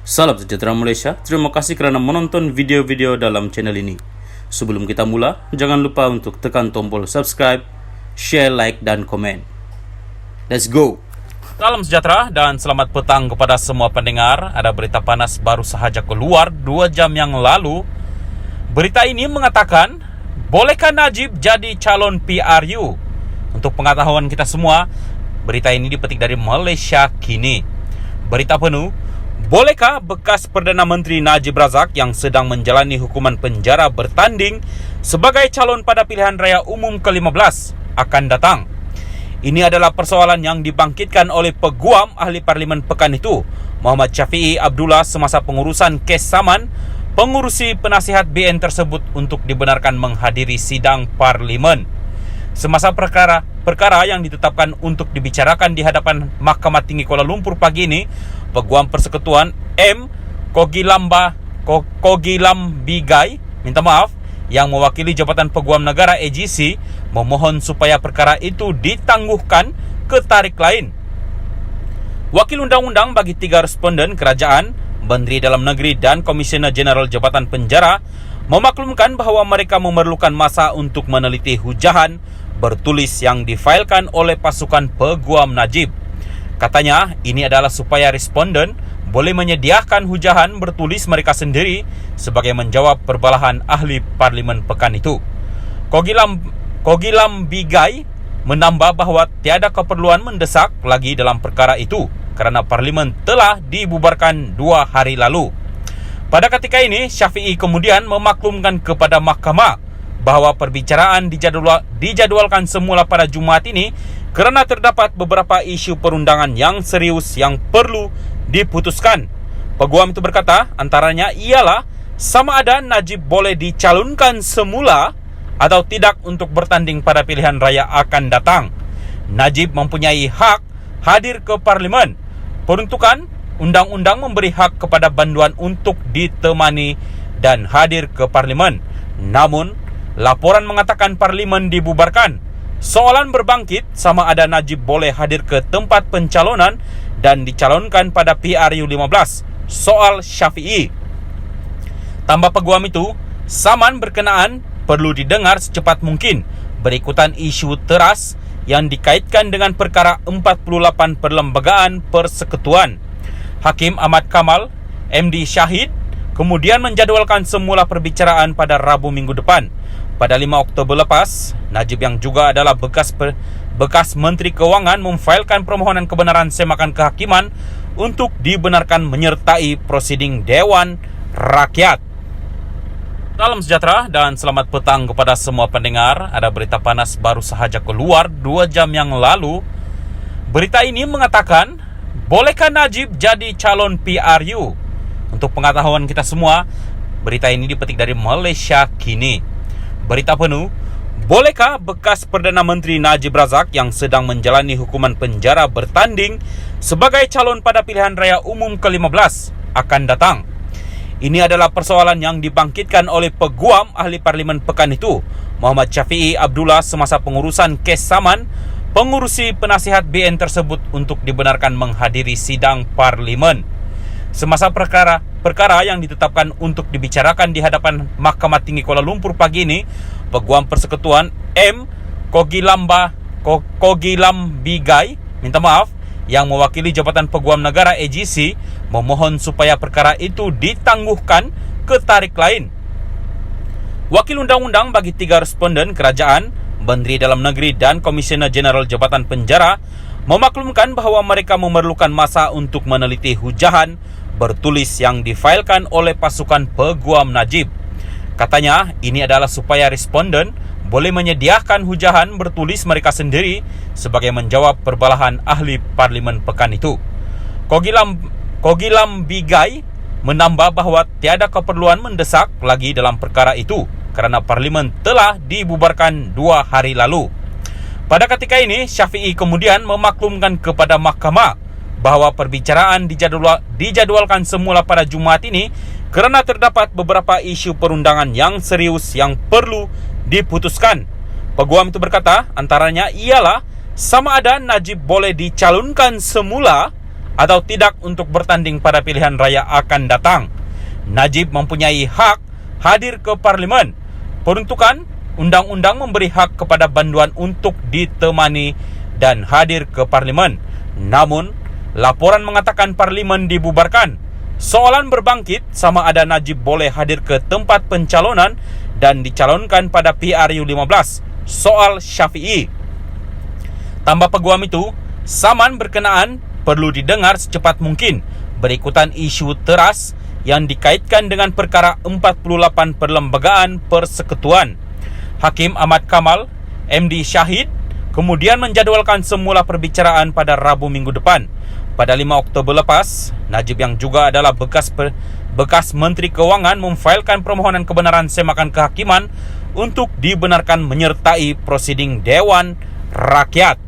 Salam sejahtera Malaysia, terima kasih kerana menonton video-video dalam channel ini. Sebelum kita mula, jangan lupa untuk tekan tombol subscribe, share, like, dan komen. Let's go! Salam sejahtera dan selamat petang kepada semua pendengar. Ada berita panas baru sahaja keluar 2 jam yang lalu. Berita ini mengatakan, bolehkah Najib jadi calon PRU? Untuk pengetahuan kita semua, berita ini dipetik dari Malaysia Kini. Berita penuh, bolehkah bekas Perdana Menteri Najib Razak yang sedang menjalani hukuman penjara bertanding sebagai calon pada pilihan raya umum ke-15 akan datang? Ini adalah persoalan yang dibangkitkan oleh Peguam Ahli Parlimen Pekan itu, Muhammad Syafiee Abdullah, semasa pengurusan kes saman pengurusi penasihat BN tersebut untuk dibenarkan menghadiri sidang parlimen. Semasa perkara yang ditetapkan untuk dibicarakan di hadapan Mahkamah Tinggi Kuala Lumpur pagi ini, Peguam Persekutuan M. Kogilambigai yang mewakili Jabatan Peguam Negara AGC memohon supaya perkara itu ditangguhkan ke tarikh lain. Wakil Undang-Undang bagi 3 responden kerajaan, Menteri Dalam Negeri dan Komisioner Jeneral Jabatan Penjara memaklumkan bahawa mereka memerlukan masa untuk meneliti hujahan bertulis yang difailkan oleh pasukan Peguam Najib. Katanya, ini adalah supaya responden boleh menyediakan hujahan bertulis mereka sendiri sebagai menjawab perbalahan ahli parlimen pekan itu. Kogilambigai menambah bahawa tiada keperluan mendesak lagi dalam perkara itu kerana parlimen telah dibubarkan 2 hari lalu. Pada ketika ini, Syafiee kemudian memaklumkan kepada mahkamah bahawa perbicaraan dijadwalkan semula pada Jumaat ini kerana terdapat beberapa isu perundangan yang serius yang perlu diputuskan. Peguam itu berkata, antaranya ialah sama ada Najib boleh dicalonkan semula atau tidak untuk bertanding pada pilihan raya akan datang. Najib mempunyai hak hadir ke parlimen. Peruntukan undang-undang memberi hak kepada banduan untuk ditemani dan hadir ke parlimen. Namun, laporan mengatakan parlimen dibubarkan. Soalan berbangkit sama ada Najib boleh hadir ke tempat pencalonan dan dicalonkan pada PRU 15. Soal Syafiee. Tambah peguam itu, saman berkenaan perlu didengar secepat mungkin berikutan isu teras yang dikaitkan dengan perkara 48 Perlembagaan Persekutuan. Hakim Ahmad Kamal, MD Syahid, kemudian menjadualkan semula perbicaraan pada Rabu minggu depan. Pada 5 Oktober lepas, Najib yang juga adalah bekas Menteri Kewangan memfailkan permohonan kebenaran semakan kehakiman untuk dibenarkan menyertai prosiding Dewan Rakyat. Salam sejahtera dan selamat petang kepada semua pendengar. Ada berita panas baru sahaja keluar 2 jam yang lalu. Berita ini mengatakan, bolehkah Najib jadi calon PRU? Untuk pengetahuan kita semua, berita ini dipetik dari Malaysia Kini. Berita penuh, bolehkah bekas Perdana Menteri Najib Razak yang sedang menjalani hukuman penjara bertanding sebagai calon pada pilihan raya umum ke-15 akan datang? Ini adalah persoalan yang dibangkitkan oleh Peguam Ahli Parlimen Pekan itu, Muhammad Syafiee Abdullah, semasa pengurusan kes saman pengurusi penasihat BN tersebut untuk dibenarkan menghadiri sidang parlimen. Semasa perkara yang ditetapkan untuk dibicarakan di hadapan Mahkamah Tinggi Kuala Lumpur pagi ini, Peguam Persekutuan M. Kogilambigai yang mewakili Jabatan Peguam Negara AGC memohon supaya perkara itu ditangguhkan ke tarikh lain. Wakil Undang-Undang bagi 3 responden kerajaan, Menteri Dalam Negeri dan Komisioner Jeneral Jabatan Penjara memaklumkan bahawa mereka memerlukan masa untuk meneliti hujahan bertulis yang difailkan oleh pasukan Peguam Najib. Katanya, ini adalah supaya responden boleh menyediakan hujahan bertulis mereka sendiri sebagai menjawab perbalahan ahli parlimen pekan itu. Kogilambigai menambah bahawa tiada keperluan mendesak lagi dalam perkara itu kerana parlimen telah dibubarkan 2 hari lalu. Pada ketika ini, Syafiee kemudian memaklumkan kepada mahkamah bahawa perbicaraan dijadwalkan semula pada Jumaat ini kerana terdapat beberapa isu perundangan yang serius yang perlu diputuskan. Peguam itu berkata, antaranya ialah sama ada Najib boleh dicalonkan semula atau tidak untuk bertanding pada pilihan raya akan datang. Najib mempunyai hak hadir ke Parlimen. Peruntukan undang-undang memberi hak kepada banduan untuk ditemani dan hadir ke Parlimen. Namun, laporan mengatakan Parlimen dibubarkan. Soalan berbangkit sama ada Najib boleh hadir ke tempat pencalonan dan dicalonkan pada PRU15. Soal Syafi'i. Tambah peguam itu, saman berkenaan perlu didengar secepat mungkin berikutan isu teras yang dikaitkan dengan perkara 48 perlembagaan persekutuan. Hakim Ahmad Kamal, MD Syahid, kemudian menjadualkan semula perbicaraan pada Rabu minggu depan. Pada 5 Oktober lepas, Najib yang juga adalah bekas Menteri Keuangan memfailkan permohonan kebenaran semakan kehakiman untuk dibenarkan menyertai prosiding Dewan Rakyat.